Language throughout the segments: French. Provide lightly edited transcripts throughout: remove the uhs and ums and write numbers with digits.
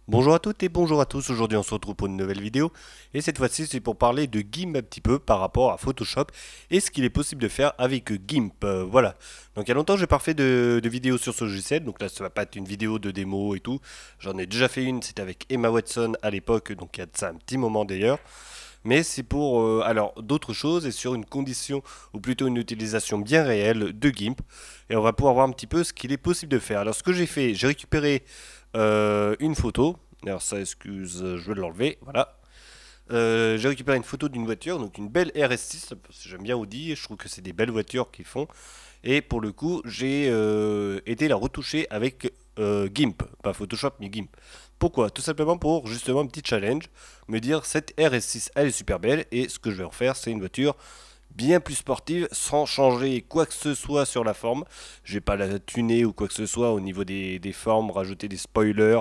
Bonjour à toutes et bonjour à tous, aujourd'hui on se retrouve pour une nouvelle vidéo et cette fois-ci c'est pour parler de GIMP un petit peu par rapport à Photoshop et ce qu'il est possible de faire avec GIMP, voilà. Donc il y a longtemps j'ai pas fait de vidéo sur ce logiciel, donc là ça va pas être une vidéo de démo et tout, j'en ai déjà fait une, c'était avec Emma Watson à l'époque, donc il y a de ça un petit moment d'ailleurs. Mais c'est pour alors d'autres choses et sur une condition ou plutôt une utilisation bien réelle de GIMP et on va pouvoir voir un petit peu ce qu'il est possible de faire. Alors ce que j'ai fait, j'ai récupéré une photo. Alors ça, excuse, je vais l'enlever. Voilà. J'ai récupéré une photo d'une voiture, donc une belle RS6. Parce que j'aime bien Audi, je trouve que c'est des belles voitures qu'ils font. Et pour le coup, j'ai été la retoucher avec GIMP, pas Photoshop mais GIMP. Pourquoi? Tout simplement pour justement un petit challenge, me dire cette RS6 elle est super belle et ce que je vais en faire c'est une voiture bien plus sportive sans changer quoi que ce soit sur la forme. Je vais pas la tuner ou quoi que ce soit au niveau des formes, rajouter des spoilers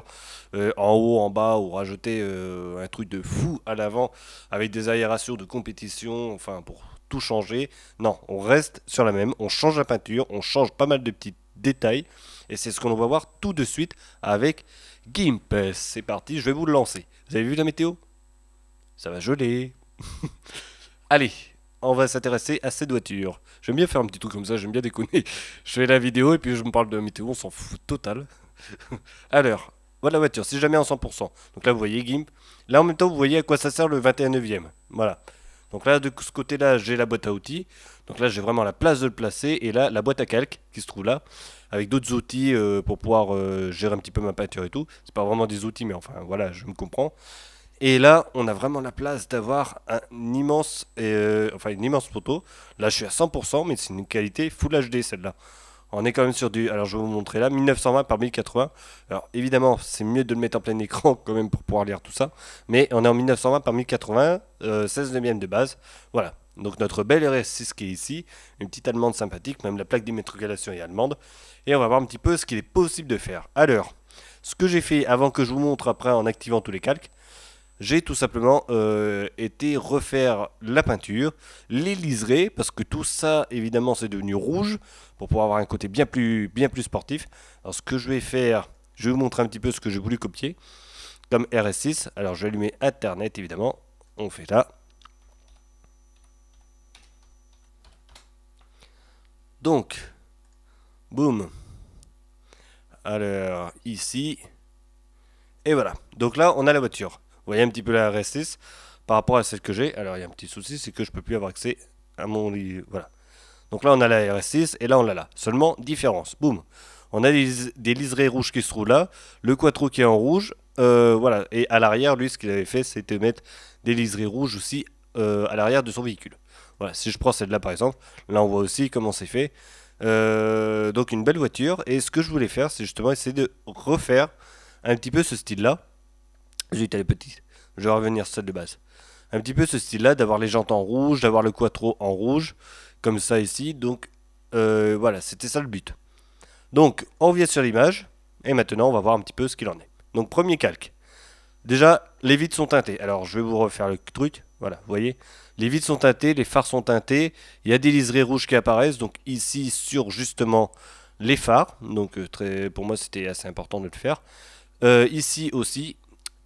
en haut, en bas ou rajouter un truc de fou à l'avant avec des aérations de compétition, enfin pour tout changer. Non, on reste sur la même, on change la peinture, on change pas mal de petits détails et c'est ce qu'on va voir tout de suite avec GIMP. C'est parti, je vais vous le lancer. Vous avez vu la météo? Ça va geler. Allez, on va s'intéresser à cette voiture. J'aime bien faire un petit truc comme ça, j'aime bien déconner. Je fais la vidéo et puis je me parle de météo, on s'en fout total. Alors, voilà la voiture, c'est jamais en 100%. Donc là, vous voyez GIMP. Là, en même temps, vous voyez à quoi ça sert le 21e. Voilà. Donc là, de ce côté-là, j'ai la boîte à outils. Donc là, j'ai vraiment la place de le placer. Et là, la boîte à calque qui se trouve là, avec d'autres outils pour pouvoir gérer un petit peu ma peinture et tout. C'est pas vraiment des outils, mais enfin, voilà, je me comprends. Et là, on a vraiment la place d'avoir enfin une immense photo. Là, je suis à 100%, mais c'est une qualité Full HD celle-là. On est quand même sur du, alors je vais vous montrer là, 1920 par 1080. Alors évidemment, c'est mieux de le mettre en plein écran quand même pour pouvoir lire tout ça. Mais on est en 1920 par 1080, 16 neuvième de base. Voilà. Donc notre belle RS6 qui est ici, une petite allemande sympathique, même la plaque d'immatriculation est allemande. Et on va voir un petit peu ce qu'il est possible de faire. Alors, ce que j'ai fait avant que je vous montre après en activant tous les calques, j'ai tout simplement été refaire la peinture, les liserés, parce que tout ça, évidemment, c'est devenu rouge, pour pouvoir avoir un côté bien plus sportif. Alors, ce que je vais faire, je vais vous montrer un petit peu ce que j'ai voulu copier, comme RS6. Alors, je vais allumer Internet, évidemment. On fait là. Donc, boum. Alors, ici. Et voilà. Donc là, on a la voiture. Vous voyez un petit peu la RS6 par rapport à celle que j'ai. Alors, il y a un petit souci, c'est que je peux plus avoir accès à mon lit. Voilà. Donc là, on a la RS6 et là, on l'a là. Seulement, différence. Boum. On a des liserés rouges qui se trouvent là. Le quattro qui est en rouge. Voilà. Et à l'arrière, lui, ce qu'il avait fait, c'était mettre des liserés rouges aussi à l'arrière de son véhicule. Voilà. Si je prends celle-là, par exemple, là, on voit aussi comment c'est fait. Donc, une belle voiture. Et ce que je voulais faire, c'est justement essayer de refaire un petit peu ce style-là. Zut, elle est petite. Je vais revenir sur celle de base. Un petit peu ce style-là, d'avoir les jantes en rouge, d'avoir le quattro en rouge, comme ça ici. Donc voilà, c'était ça le but. Donc on revient sur l'image, et maintenant on va voir un petit peu ce qu'il en est. Donc premier calque. Déjà, les vitres sont teintées. Alors je vais vous refaire le truc. Voilà, vous voyez. Les vitres sont teintées, les phares sont teintés. Il y a des liserés rouges qui apparaissent. Donc ici sur justement les phares. Donc pour moi c'était assez important de le faire. Ici aussi,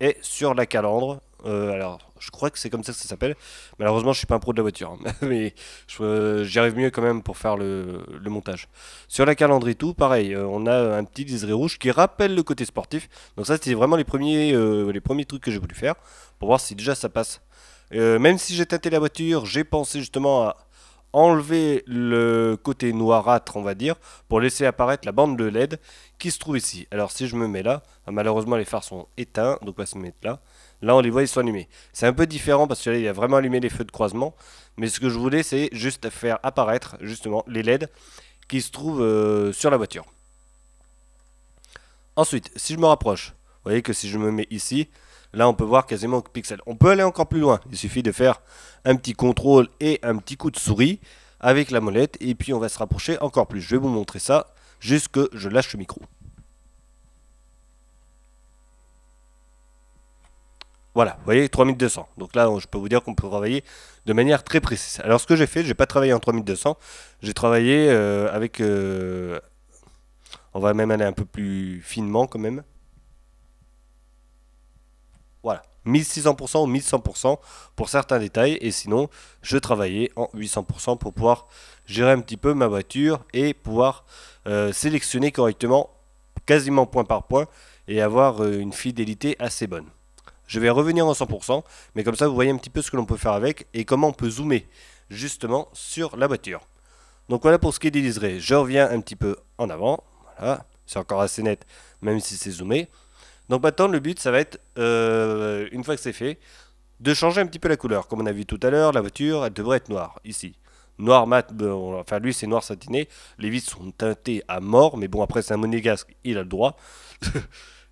et sur la calandre. Alors, je crois que c'est comme ça que ça s'appelle. Malheureusement, je suis pas un pro de la voiture, hein, mais j'y arrive mieux quand même pour faire le montage. Sur la calandre et tout, pareil, on a un petit liseré rouge qui rappelle le côté sportif. Donc ça, c'était vraiment les premiers trucs que j'ai voulu faire pour voir si déjà ça passe. Même si j'ai tâté la voiture, j'ai pensé justement à enlever le côté noirâtre, on va dire, pour laisser apparaître la bande de LED qui se trouve ici. Alors si je me mets là, malheureusement les phares sont éteints, donc on va se mettre là. Là on les voit, ils sont allumés. C'est un peu différent parce que là il a vraiment allumé les feux de croisement, mais ce que je voulais c'est juste faire apparaître justement les LED qui se trouvent sur la voiture. Ensuite, si je me rapproche, vous voyez que si je me mets ici, là on peut voir quasiment au pixel. On peut aller encore plus loin, il suffit de faire un petit contrôle et un petit coup de souris avec la molette et puis on va se rapprocher encore plus. Je vais vous montrer ça jusque je lâche le micro. Voilà, vous voyez 3200. Donc là, je peux vous dire qu'on peut travailler de manière très précise. Alors ce que j'ai fait, j'ai pas travaillé en 3200, j'ai travaillé avec on va même aller un peu plus finement quand même. Voilà, 1600% ou 1100% pour certains détails. Et sinon, je travaillais en 800% pour pouvoir gérer un petit peu ma voiture et pouvoir sélectionner correctement, quasiment point par point, et avoir une fidélité assez bonne. Je vais revenir en 100%, mais comme ça vous voyez un petit peu ce que l'on peut faire avec et comment on peut zoomer justement sur la voiture. Donc voilà pour ce qui est des liserés. Je reviens un petit peu en avant. Voilà, c'est encore assez net, même si c'est zoomé. Donc maintenant le but ça va être, une fois que c'est fait, de changer un petit peu la couleur. Comme on a vu tout à l'heure, la voiture elle devrait être noire, ici. Noir mat, enfin lui c'est noir satiné, les vitres sont teintées à mort, mais bon après c'est un monégasque, il a le droit.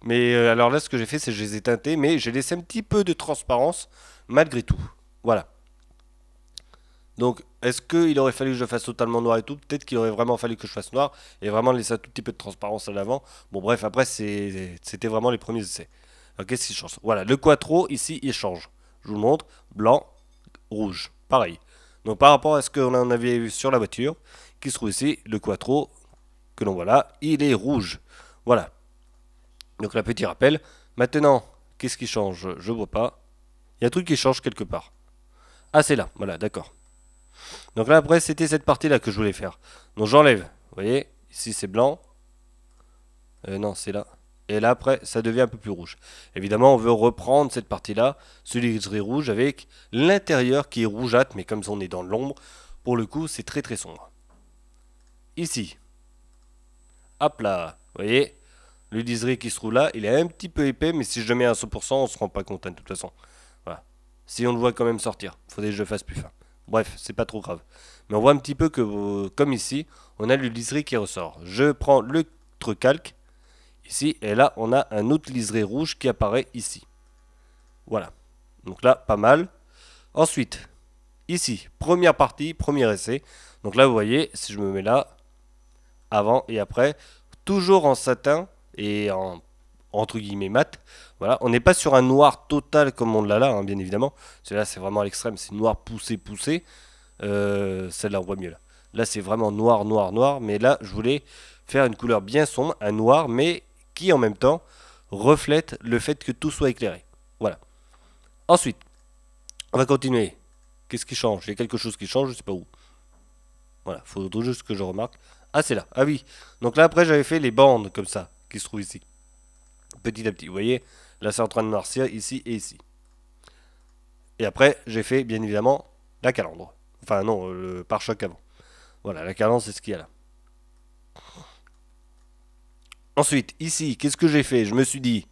Mais alors là ce que j'ai fait c'est que je les ai teintés, mais j'ai laissé un petit peu de transparence malgré tout. Voilà. Donc est-ce qu'il aurait fallu que je fasse totalement noir et tout? Peut-être qu'il aurait vraiment fallu que je fasse noir et vraiment laisser un tout petit peu de transparence à l'avant. Bon bref, après c'était vraiment les premiers essais. Alors qu'est-ce qui change? Voilà, le quattro ici il change. Je vous le montre, blanc, rouge, pareil. Donc par rapport à ce qu'on en avait vu sur la voiture, qui se trouve ici, le quattro que l'on voit là, il est rouge. Voilà. Donc là, petit rappel. Maintenant, qu'est-ce qui change? Je vois pas. Il y a un truc qui change quelque part. Ah, c'est là. Voilà, d'accord. Donc là, après, c'était cette partie-là que je voulais faire. Donc j'enlève. Vous voyez, ici c'est blanc. Non, c'est là. Et là, après, ça devient un peu plus rouge. Évidemment, on veut reprendre cette partie-là, celui qui est rouge, avec l'intérieur qui est rougeâtre, mais comme on est dans l'ombre, pour le coup, c'est très très sombre. Ici. Hop là. Vous voyez, le liseré qui se trouve là, il est un petit peu épais, mais si je le mets à 100%, on se rend pas compte hein, de toute façon. Voilà. Si on le voit quand même sortir, il faudrait que je le fasse plus fin. Bref, c'est pas trop grave. Mais on voit un petit peu que, comme ici, on a le liseré qui ressort. Je prends l'autre calque, ici, et là, on a un autre liseré rouge qui apparaît ici. Voilà. Donc là, pas mal. Ensuite, ici, première partie, premier essai. Donc là, vous voyez, si je me mets là, avant et après, toujours en satin et en entre guillemets mat. Voilà, on n'est pas sur un noir total comme on l'a là, hein, bien évidemment. Celui-là, c'est vraiment à l'extrême, c'est noir poussé. Celle-là, on voit mieux là. Là, c'est vraiment noir. Mais là, je voulais faire une couleur bien sombre, un noir, mais qui en même temps reflète le fait que tout soit éclairé. Voilà. Ensuite, on va continuer. Qu'est-ce qui change? Il y a quelque chose qui change, je sais pas où. Voilà, faut juste que je remarque. Ah, c'est là. Ah oui. Donc là, après, j'avais fait les bandes comme ça, qui se trouvent ici. Petit à petit. Vous voyez, là, c'est en train de noircir ici et ici. Et après, j'ai fait, bien évidemment, la calandre. Enfin, non, le pare-choc avant. Voilà, la calandre, c'est ce qu'il y a là. Ensuite, ici, qu'est-ce que j'ai fait? Je me suis dit,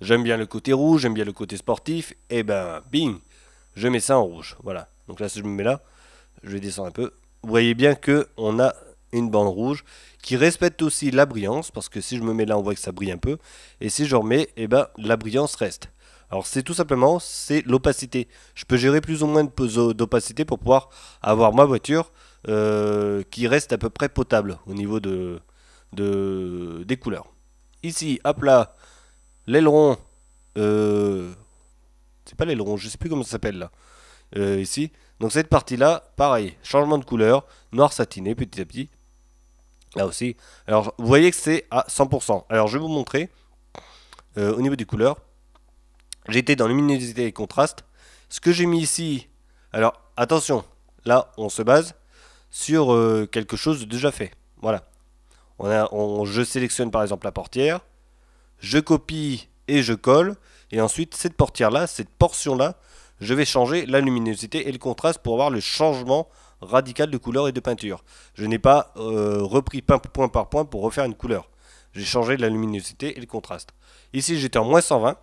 j'aime bien le côté rouge, j'aime bien le côté sportif. Et ben, bing, je mets ça en rouge. Voilà. Donc là, si je me mets là, je vais descendre un peu. Vous voyez bien que on a une bande rouge qui respecte aussi la brillance, parce que si je me mets là, on voit que ça brille un peu. Et si je remets, eh ben, la brillance reste. Alors c'est tout simplement, c'est l'opacité. Je peux gérer plus ou moins d'opacité pour pouvoir avoir ma voiture qui reste à peu près potable au niveau des couleurs. Ici, hop là, l'aileron, c'est pas l'aileron, je sais plus comment ça s'appelle là, ici. Donc cette partie-là, pareil, changement de couleur, noir satiné petit à petit. Là aussi. Alors vous voyez que c'est à 100%. Alors je vais vous montrer au niveau des couleurs. J'ai été dans luminosité et contraste. Ce que j'ai mis ici, alors attention, là on se base sur quelque chose de déjà fait. Voilà. Je sélectionne par exemple la portière, je copie et je colle, et ensuite cette portière-là, cette portion-là, je vais changer la luminosité et le contraste pour avoir le changement radical de couleur et de peinture. Je n'ai pas repris point par point pour refaire une couleur. J'ai changé la luminosité et le contraste. Ici j'étais en moins 120.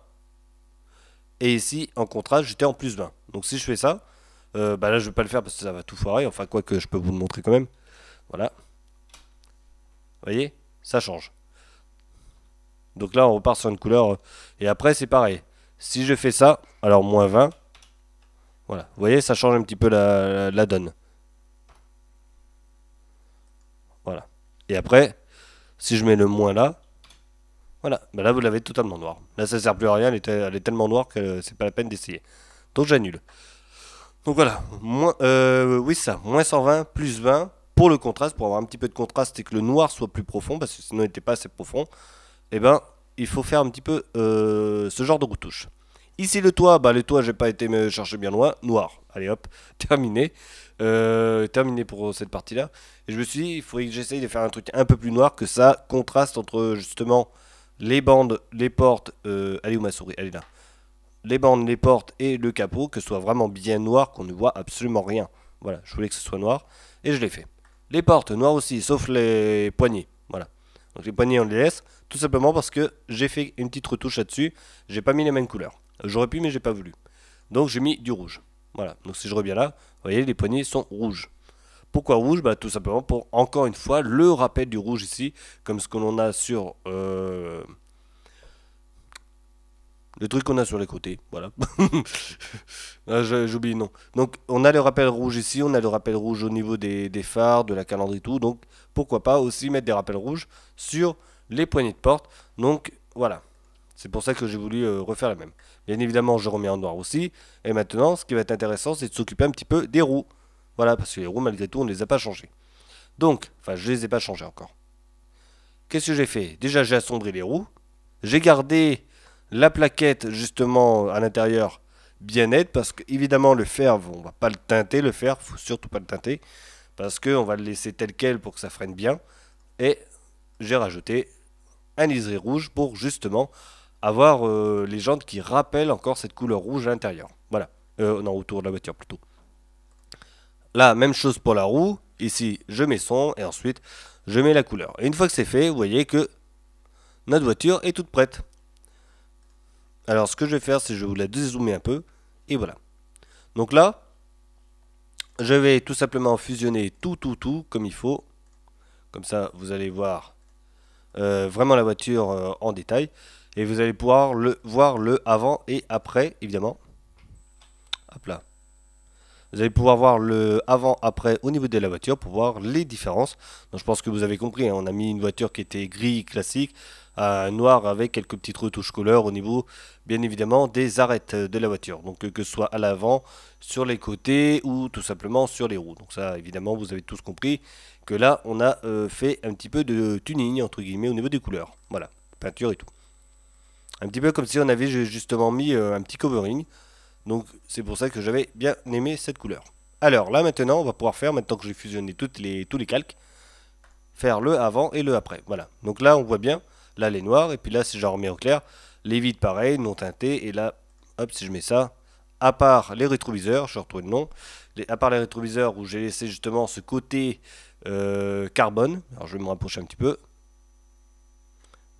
Et ici, en contraste, j'étais en plus 20. Donc si je fais ça, bah là je vais pas le faire parce que ça va tout foirer. Enfin, quoi que je peux vous le montrer quand même. Voilà. Vous voyez, ça change. Donc là, on repart sur une couleur. Et après, c'est pareil. Si je fais ça, alors moins 20. Voilà. Vous voyez, ça change un petit peu la donne. Voilà. Et après, si je mets le moins là, voilà. Bah là, vous l'avez totalement noir. Là, ça sert plus à rien. Elle est tellement noire que c'est pas la peine d'essayer. Donc j'annule. Donc voilà, oui ça, moins 120, plus 20 pour le contraste, pour avoir un petit peu de contraste et que le noir soit plus profond, parce que sinon il n'était pas assez profond, et ben il faut faire un petit peu ce genre de retouche. Ici le toit, bah le toit j'ai pas été me chercher bien loin, noir. Allez hop, terminé. Terminé pour cette partie-là. Et je me suis dit, il faudrait que j'essaye de faire un truc un peu plus noir, que ça contraste entre justement les bandes, les portes. Elle est où ma souris? Elle est là. Les bandes, les portes et le capot, que ce soit vraiment bien noir, qu'on ne voit absolument rien. Voilà, je voulais que ce soit noir et je l'ai fait. Les portes, noires aussi, sauf les poignées. Voilà. Donc les poignées, on les laisse, tout simplement parce que j'ai fait une petite retouche là-dessus. J'ai pas mis les mêmes couleurs. J'aurais pu, mais j'ai pas voulu. Donc j'ai mis du rouge. Voilà. Donc si je reviens là, vous voyez, les poignées sont rouges. Pourquoi rouge? Bah tout simplement pour, encore une fois, le rappel du rouge ici, comme ce que l'on a sur le truc qu'on a sur les côtés, voilà. Ah, j'oublie le nom. Donc on a le rappel rouge ici, on a le rappel rouge au niveau des phares, de la calandre et tout. Donc pourquoi pas aussi mettre des rappels rouges sur les poignées de porte. Donc voilà. C'est pour ça que j'ai voulu refaire la même. Bien évidemment, je remets en noir aussi. Et maintenant, ce qui va être intéressant, c'est de s'occuper un petit peu des roues. Voilà, parce que les roues, malgré tout, on ne les a pas changées. Donc, enfin, je les ai pas changées encore. Qu'est-ce que j'ai fait? Déjà, j'ai assombri les roues. J'ai gardé la plaquette justement à l'intérieur bien nette parce que évidemment le fer, on va pas le teinter le fer, faut surtout pas le teinter parce que on va le laisser tel quel pour que ça freine bien. Et j'ai rajouté un liseré rouge pour justement avoir les jantes qui rappellent encore cette couleur rouge à l'intérieur. Voilà, non autour de la voiture plutôt. Là, même chose pour la roue. Ici, je mets son et ensuite je mets la couleur. Et une fois que c'est fait, vous voyez que notre voiture est toute prête. Alors ce que je vais faire, c'est que je vais vous la dézoomer un peu. Et voilà. Donc là, je vais tout simplement fusionner tout comme il faut. Comme ça, vous allez voir vraiment la voiture en détail. Et vous allez pouvoir voir le avant et après, évidemment. Hop là. Vous allez pouvoir voir le avant-après au niveau de la voiture pour voir les différences. Donc je pense que vous avez compris, hein, on a mis une voiture qui était gris classique à un noir avec quelques petites retouches couleurs au niveau bien évidemment des arêtes de la voiture. Donc que ce soit à l'avant, sur les côtés ou tout simplement sur les roues. Donc ça évidemment vous avez tous compris que là on a fait un petit peu de tuning entre guillemets au niveau des couleurs. Voilà, peinture et tout. Un petit peu comme si on avait justement mis un petit covering. Donc c'est pour ça que j'avais bien aimé cette couleur. Alors là maintenant on va pouvoir faire, maintenant que j'ai fusionné tous les calques, faire le avant et le après. Voilà. Donc là on voit bien, là les noirs, et puis là si j'en remets au clair, les vides pareil, non teintés, et là, hop, si je mets ça, à part les rétroviseurs, je retrouve le nom, à part les rétroviseurs où j'ai laissé justement ce côté carbone, alors je vais me rapprocher un petit peu,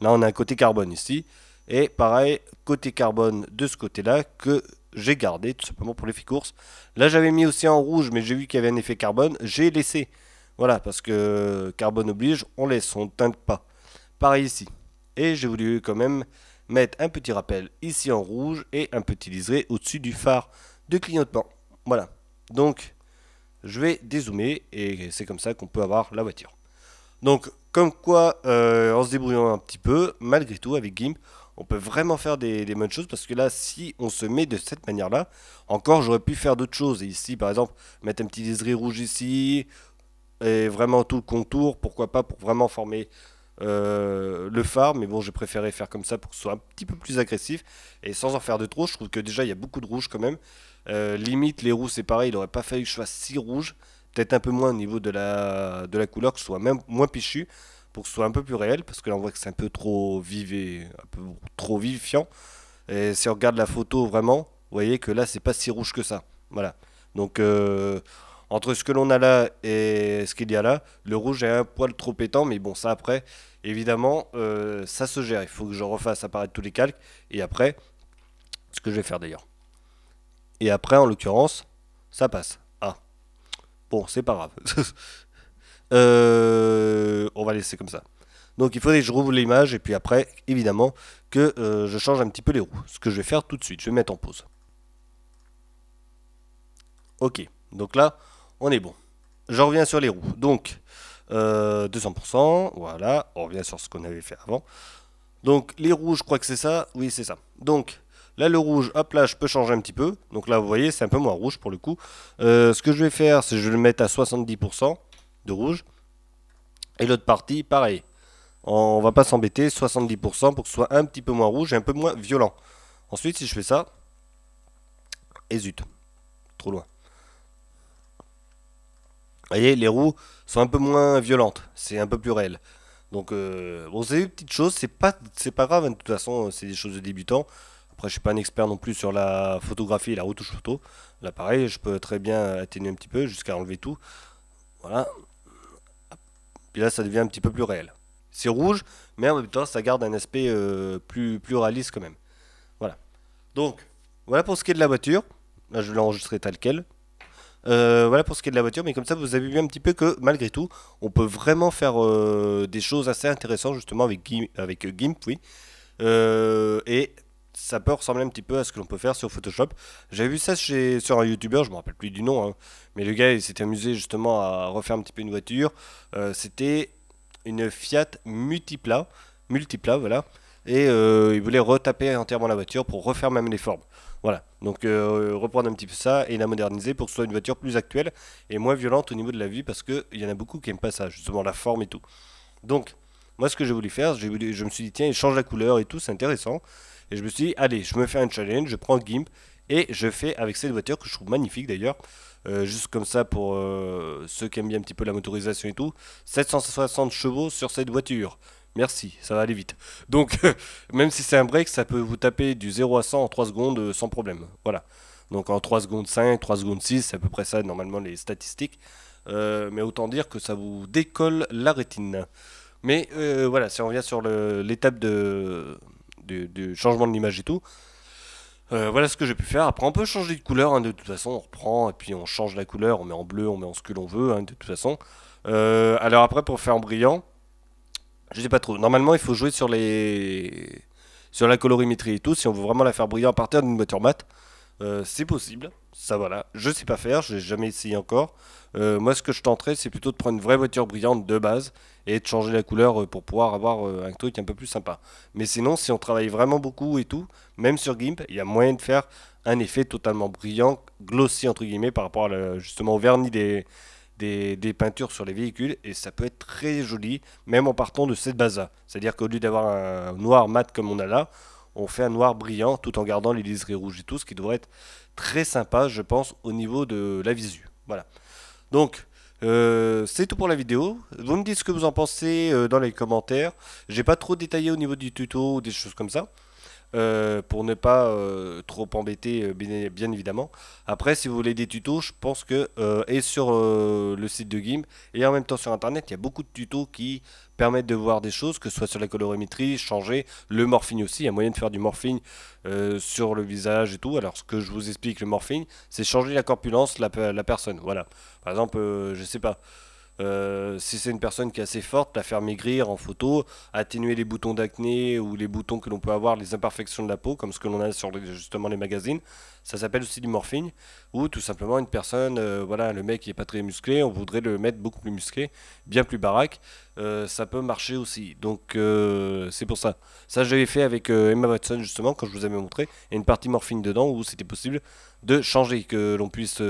là on a un côté carbone ici, et pareil, côté carbone de ce côté-là que j'ai gardé tout simplement pour l'effet course. Là j'avais mis aussi en rouge mais j'ai vu qu'il y avait un effet carbone, j'ai laissé. Voilà, parce que carbone oblige, on laisse, on ne teinte pas. Pareil ici. Et j'ai voulu quand même mettre un petit rappel ici en rouge et un petit liseré au-dessus du phare de clignotement. Voilà. Donc je vais dézoomer et c'est comme ça qu'on peut avoir la voiture. Donc, comme quoi, en se débrouillant un petit peu, malgré tout, avec GIMP, on peut vraiment faire des bonnes choses parce que là, si on se met de cette manière-là, encore, j'aurais pu faire d'autres choses. Et ici, par exemple, mettre un petit liseré rouge ici, et vraiment tout le contour, pourquoi pas, pour vraiment former le phare. Mais bon, j'ai préféré faire comme ça pour que ce soit un petit peu plus agressif et sans en faire de trop. Je trouve que déjà, il y a beaucoup de rouge quand même. Limite, les roues, c'est pareil, il n'aurait pas fallu que je fasse si rouge. Peut-être un peu moins au niveau de la couleur, que ce soit même moins pichu, pour que ce soit un peu plus réel, parce que là on voit que c'est un peu trop vivé, un peu trop vivifiant. Et si on regarde la photo vraiment, vous voyez que là c'est pas si rouge que ça. Voilà. Donc entre ce que l'on a là et ce qu'il y a là, le rouge est un poil trop pétant, mais bon ça après, évidemment, ça se gère. Il faut que je refasse apparaître tous les calques, et après, ce que je vais faire d'ailleurs. Et après en l'occurrence, ça passe. Ah. Bon, c'est pas grave. On va laisser comme ça. Donc il faudrait que je rouvre l'image et puis après, évidemment, que je change un petit peu les roues. Ce que je vais faire tout de suite. Je vais mettre en pause. Ok, donc là, on est bon. Je reviens sur les roues. Donc, 200%, voilà. On revient sur ce qu'on avait fait avant. Donc les rouges, je crois que c'est ça. Oui, c'est ça. Donc là, le rouge, hop là, je peux changer un petit peu. Donc là, vous voyez, c'est un peu moins rouge pour le coup. Ce que je vais faire, c'est que je vais le mettre à 70% de rouge. Et l'autre partie, pareil. On va pas s'embêter, 70% pour que ce soit un petit peu moins rouge et un peu moins violent. Ensuite, si je fais ça, Et zut, trop loin. Vous voyez, les roues sont un peu moins violentes, c'est un peu plus réel. Donc, bon, c'est des petites choses, c'est pas grave, hein, de toute façon, c'est des choses de débutants. Après, je suis pas un expert non plus sur la photographie et la retouche photo. Là, pareil, je peux très bien atténuer un petit peu jusqu'à enlever tout. Voilà. Puis là, ça devient un petit peu plus réel. C'est rouge, mais en même temps, ça garde un aspect plus réaliste quand même. Voilà. Donc, voilà pour ce qui est de la voiture. Là, je vais l'enregistrer tel quel. Voilà pour ce qui est de la voiture, mais comme ça vous avez vu un petit peu que malgré tout, on peut vraiment faire des choses assez intéressantes justement avec GIMP, oui. Et ça peut ressembler un petit peu à ce que l'on peut faire sur Photoshop. J'avais vu ça sur un YouTuber, je me rappelle plus du nom, hein, mais le gars il s'était amusé justement à refaire un petit peu une voiture. C'était une Fiat Multipla, voilà. Et il voulait retaper entièrement la voiture pour refaire même les formes. Voilà, donc reprendre un petit peu ça et la moderniser pour que ce soit une voiture plus actuelle et moins violente au niveau de la vue parce qu'il y en a beaucoup qui n'aiment pas ça, justement la forme et tout. Donc, moi ce que j'ai voulu faire, je me suis dit tiens, il change la couleur et tout, c'est intéressant. Et je me suis dit, allez, je me fais un challenge, je prends GIMP et je fais avec cette voiture que je trouve magnifique d'ailleurs, juste comme ça pour ceux qui aiment bien un petit peu la motorisation et tout, 760 chevaux sur cette voiture. Merci, ça va aller vite. Donc, même si c'est un break, ça peut vous taper du 0 à 100 en 3 secondes sans problème. Voilà. Donc en 3 secondes 5, 3 secondes 6, c'est à peu près ça normalement les statistiques. Mais autant dire que ça vous décolle la rétine. Mais voilà, si on revient sur l'étape de changement de l'image et tout, voilà ce que j'ai pu faire. Après, on peut changer de couleur, hein, de toute façon, on reprend et puis on change la couleur, on met en bleu, on met en ce que l'on veut, hein, de toute façon. Alors après, pour faire en brillant, je sais pas trop. Normalement, il faut jouer sur la colorimétrie et tout. Si on veut vraiment la faire briller à partir d'une voiture mate, c'est possible. Ça, voilà. Je sais pas faire. J'ai jamais essayé encore. Moi, ce que je tenterais, c'est plutôt de prendre une vraie voiture brillante de base et de changer la couleur pour pouvoir avoir un truc un peu plus sympa. Mais sinon, si on travaille vraiment beaucoup et tout, même sur GIMP, il y a moyen de faire un effet totalement brillant, glossy entre guillemets, par rapport justement au vernis des peintures sur les véhicules et ça peut être très joli même en partant de cette base là, c'est à dire qu'au lieu d'avoir un noir mat comme on a là, on fait un noir brillant tout en gardant les liserés rouges et tout, ce qui devrait être très sympa je pense au niveau de la visu. Voilà, donc c'est tout pour la vidéo. Vous me dites ce que vous en pensez dans les commentaires. J'ai pas trop détaillé au niveau du tuto ou des choses comme ça, pour ne pas trop embêter, bien évidemment. Après, si vous voulez des tutos, je pense que et sur le site de GIMP et en même temps sur internet, il y a beaucoup de tutos qui permettent de voir des choses, que ce soit sur la colorimétrie, changer le morphing aussi. Il y a moyen de faire du morphing sur le visage et tout. Alors, ce que je vous explique, le morphing, c'est changer la corpulence de la personne. Voilà. Par exemple, je sais pas. Si c'est une personne qui est assez forte, la faire maigrir en photo, atténuer les boutons d'acné ou les boutons que l'on peut avoir, les imperfections de la peau, comme ce que l'on a sur justement les magazines, ça s'appelle aussi du morphing. Ou tout simplement une personne, voilà, le mec qui est pas très musclé, on voudrait le mettre beaucoup plus musclé, bien plus baraque, ça peut marcher aussi. Donc c'est pour ça. Ça j'avais fait avec Emma Watson justement quand je vous avais montré, il y a une partie morphing dedans où c'était possible de changer, que l'on puisse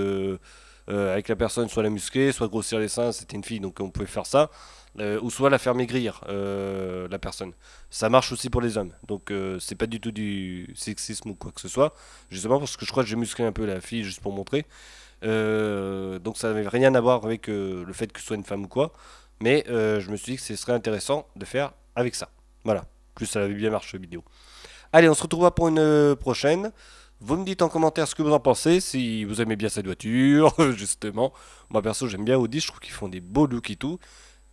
avec la personne soit la muscler, soit grossir les seins, c'était une fille donc on pouvait faire ça, ou soit la faire maigrir la personne. Ça marche aussi pour les hommes, donc c'est pas du tout du sexisme ou quoi que ce soit, justement parce que je crois que j'ai musclé un peu la fille juste pour montrer. Donc ça n'avait rien à voir avec le fait que ce soit une femme ou quoi, mais je me suis dit que ce serait intéressant de faire avec ça. Voilà, plus ça avait bien marché vidéo. Allez, on se retrouvera pour une prochaine. Vous me dites en commentaire ce que vous en pensez, si vous aimez bien cette voiture, justement. Moi perso j'aime bien Audi, je trouve qu'ils font des beaux looks et tout.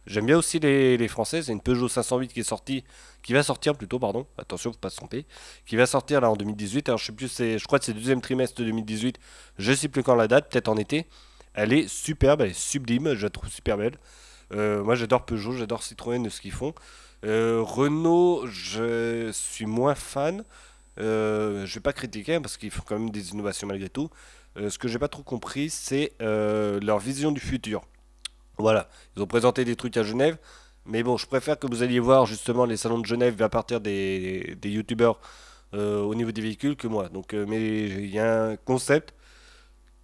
J'aime bien aussi les françaises, c'est une Peugeot 508 qui est sortie, qui va sortir plutôt, pardon, attention, faut pas se tromper, qui va sortir là en 2018, alors je sais plus, je crois que c'est le deuxième trimestre de 2018, je sais plus quand la date, peut-être en été. Elle est superbe, elle est sublime, je la trouve super belle. Moi j'adore Peugeot, j'adore Citroën de ce qu'ils font. Renault, je suis moins fan. Je vais pas critiquer hein, parce qu'ils font quand même des innovations malgré tout. Ce que j'ai pas trop compris, c'est leur vision du futur. Voilà, ils ont présenté des trucs à Genève, mais bon, je préfère que vous alliez voir justement les salons de Genève à partir des youtubeurs au niveau des véhicules que moi. Donc, mais il y a un concept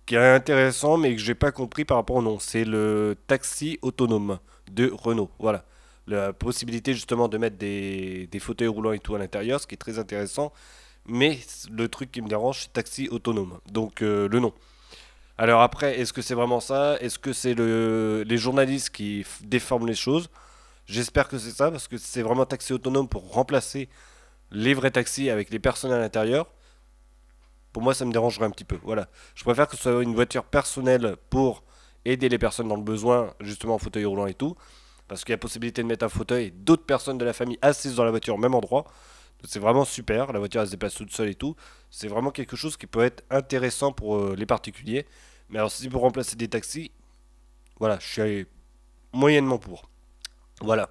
qui est intéressant, mais que j'ai pas compris par rapport au nom. C'est le taxi autonome de Renault. Voilà, la possibilité justement de mettre des fauteuils roulants et tout à l'intérieur, ce qui est très intéressant. Mais le truc qui me dérange, c'est taxi autonome. Donc le nom. Alors après, est-ce que c'est vraiment ça? Est-ce que c'est les journalistes qui déforment les choses? J'espère que c'est ça, parce que c'est vraiment taxi autonome pour remplacer les vrais taxis avec les personnes à l'intérieur. Pour moi, ça me dérangerait un petit peu. Voilà. Je préfère que ce soit une voiture personnelle pour aider les personnes dans le besoin, justement en fauteuil roulant et tout. Parce qu'il y a possibilité de mettre un fauteuil et d'autres personnes de la famille assises dans la voiture au même endroit. C'est vraiment super. La voiture elle se déplace toute seule et tout. C'est vraiment quelque chose qui peut être intéressant pour les particuliers. Mais alors, si c'est pour remplacer des taxis, voilà, je suis moyennement pour. Voilà,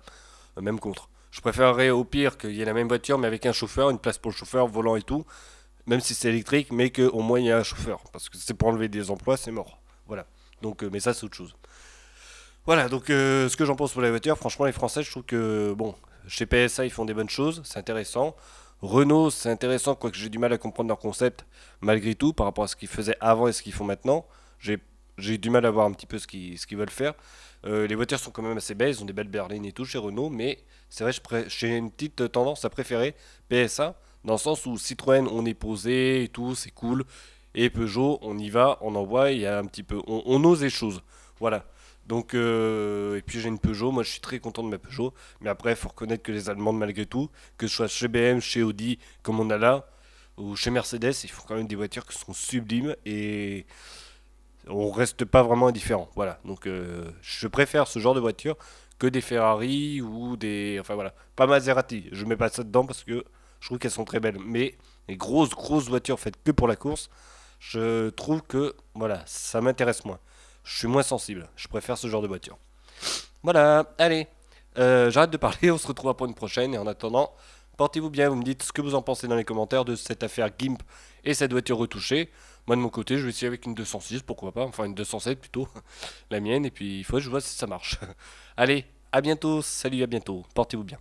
même contre. Je préférerais au pire qu'il y ait la même voiture mais avec un chauffeur, une place pour le chauffeur, volant et tout. Même si c'est électrique, mais qu'au moins il y a un chauffeur. Parce que c'est pour enlever des emplois, c'est mort. Voilà. Donc, mais ça, c'est autre chose. Voilà, donc ce que j'en pense pour la voiture, franchement, les Français, je trouve que, bon, chez PSA, ils font des bonnes choses, c'est intéressant. Renault, c'est intéressant, quoique j'ai du mal à comprendre leur concept, malgré tout, par rapport à ce qu'ils faisaient avant et ce qu'ils font maintenant. J'ai j'ai du mal à voir un petit peu ce qu'ils veulent faire. Les voitures sont quand même assez belles, ils ont des belles berlines et tout chez Renault, mais c'est vrai, j'ai une petite tendance à préférer PSA, dans le sens où Citroën, on est posé et tout, c'est cool, et Peugeot, on y va, on envoie, il y a un petit peu, on ose les choses. Voilà. Donc, et puis j'ai une Peugeot, moi je suis très content de ma Peugeot, mais après il faut reconnaître que les Allemandes malgré tout, que ce soit chez BM, chez Audi, comme on a là, ou chez Mercedes, ils font quand même des voitures qui sont sublimes et on reste pas vraiment indifférent. Voilà, donc je préfère ce genre de voiture que des Ferrari ou des... Enfin voilà, pas Maserati, je mets pas ça dedans parce que je trouve qu'elles sont très belles, mais les grosses voitures faites que pour la course, je trouve que voilà, ça m'intéresse moins. Je suis moins sensible, je préfère ce genre de voiture. Voilà, allez, j'arrête de parler, on se retrouvera pour une prochaine et en attendant, portez-vous bien, vous me dites ce que vous en pensez dans les commentaires de cette affaire GIMP et cette voiture retouchée. Moi de mon côté, je vais essayer avec une 206, pourquoi pas, enfin une 207 plutôt, la mienne, et puis il faut que je vois si ça marche. Allez, à bientôt, salut, à bientôt, portez-vous bien.